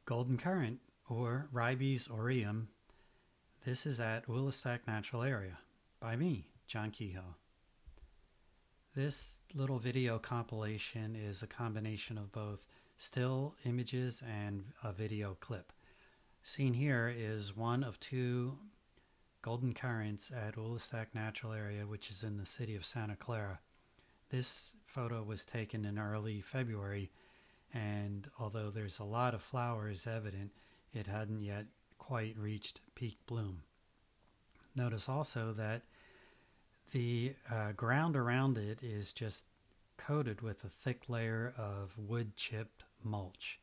Golden Currant, or Ribes aureum. This is at Ulistac Natural Area by me, John Kehoe. This little video compilation is a combination of both still images and a video clip. Seen here is one of two golden currants at Ulistac Natural Area, which is in the city of Santa Clara. This photo was taken in early February, and although there's a lot of flowers evident, it hadn't yet quite reached peak bloom. Notice also that the ground around it is just coated with a thick layer of wood chipped mulch.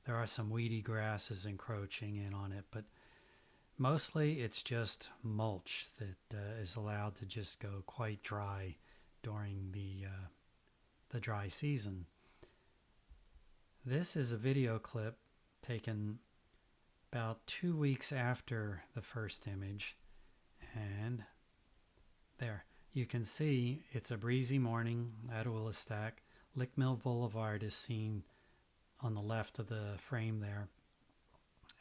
There are some weedy grasses encroaching in on it, but mostly it's just mulch that is allowed to just go quite dry during the dry season. This is a video clip taken about 2 weeks after the first image, and there you can see it's a breezy morning at Ulistac. Lickmill Boulevard is seen on the left of the frame there,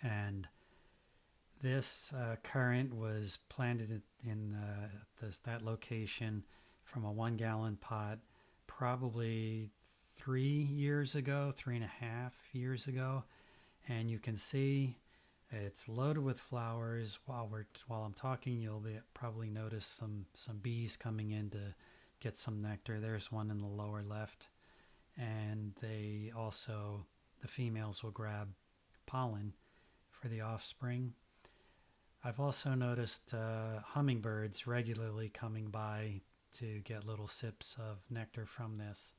and this currant was planted in that location from a 1 gallon pot probably 3 years ago, 3.5 years ago, and you can see it's loaded with flowers. While I'm talking, you'll probably notice some bees coming in to get some nectar. There's one in the lower left, and the females will grab pollen for the offspring. I've also noticed hummingbirds regularly coming by to get little sips of nectar from this.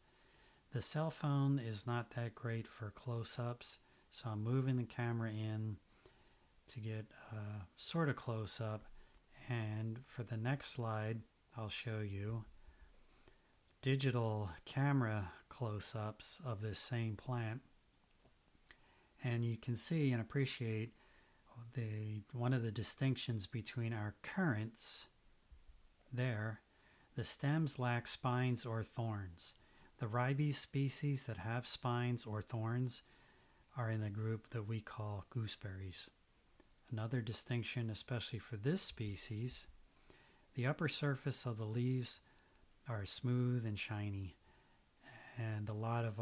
The cell phone is not that great for close-ups, so I'm moving the camera in to get sort of close up, and for the next slide I'll show you digital camera close-ups of this same plant, and you can see and appreciate one of the distinctions between our currants there. The stems lack spines or thorns. The Ribes species that have spines or thorns are in the group that we call gooseberries. Another distinction, especially for this species, the upper surface of the leaves are smooth and shiny, and a lot of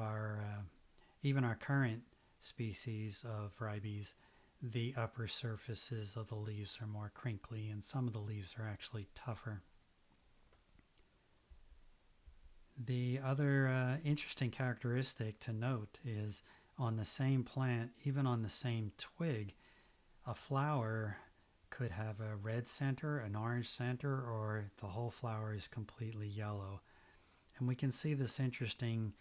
even our current species of Ribes, the upper surfaces of the leaves are more crinkly, and some of the leaves are actually tougher. The other interesting characteristic to note is on the same plant, even on the same twig, a flower could have a red center, an orange center, or the whole flower is completely yellow. And we can see this interesting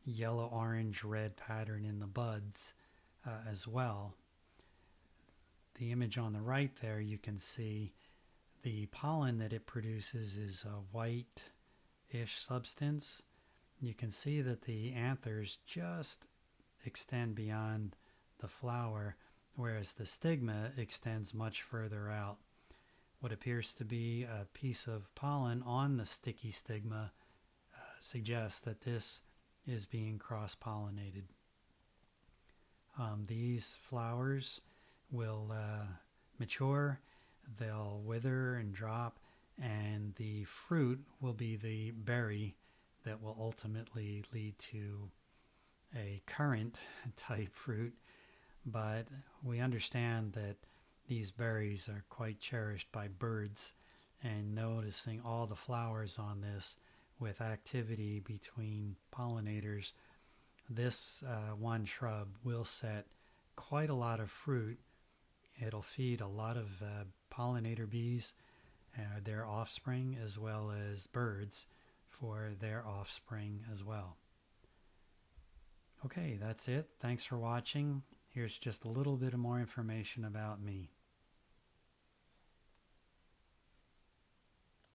yellow, orange, red pattern in the buds as well. The image on the right there, you can see the pollen that it produces is a white-ish substance. You can see that the anthers just extend beyond the flower, whereas the stigma extends much further out. What appears to be a piece of pollen on the sticky stigma suggests that this is being cross-pollinated. These flowers will mature, they'll wither and drop, and the fruit will be the berry that will ultimately lead to a currant type fruit. But we understand that these berries are quite cherished by birds, and noticing all the flowers on this with activity between pollinators, this one shrub will set quite a lot of fruit. It'll feed a lot of pollinator bees, their offspring, as well as birds for their offspring as well. Okay, that's it. Thanks for watching. Here's just a little bit of more information about me.